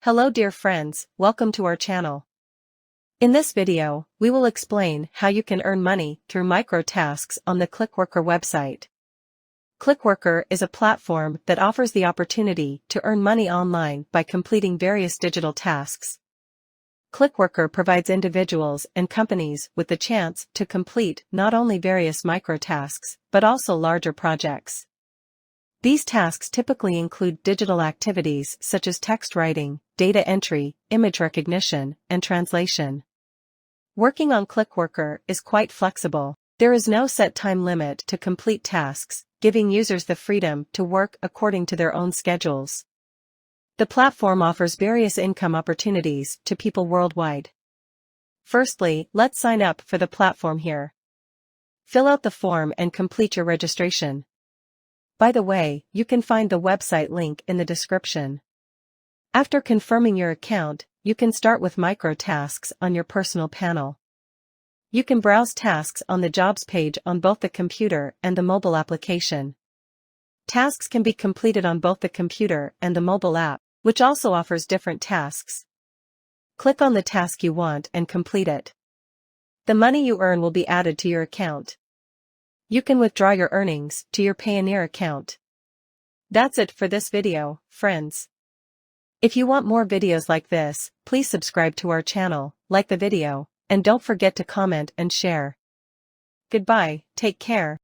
Hello dear friends, welcome to our channel. In this video, we will explain how you can earn money through micro-tasks on the ClickWorker website. ClickWorker is a platform that offers the opportunity to earn money online by completing various digital tasks. ClickWorker provides individuals and companies with the chance to complete not only various micro-tasks, but also larger projects. These tasks typically include digital activities such as text writing, data entry, image recognition, and translation. Working on ClickWorker is quite flexible. There is no set time limit to complete tasks, giving users the freedom to work according to their own schedules. The platform offers various income opportunities to people worldwide. Firstly, let's sign up for the platform here. Fill out the form and complete your registration. By the way, you can find the website link in the description. After confirming your account, you can start with micro-tasks on your personal panel. You can browse tasks on the Jobs page on both the computer and the mobile application. Tasks can be completed on both the computer and the mobile app, which also offers different tasks. Click on the task you want and complete it. The money you earn will be added to your account. You can withdraw your earnings to your Payoneer account. That's it for this video, friends. If you want more videos like this, please subscribe to our channel, like the video, and don't forget to comment and share. Goodbye, take care.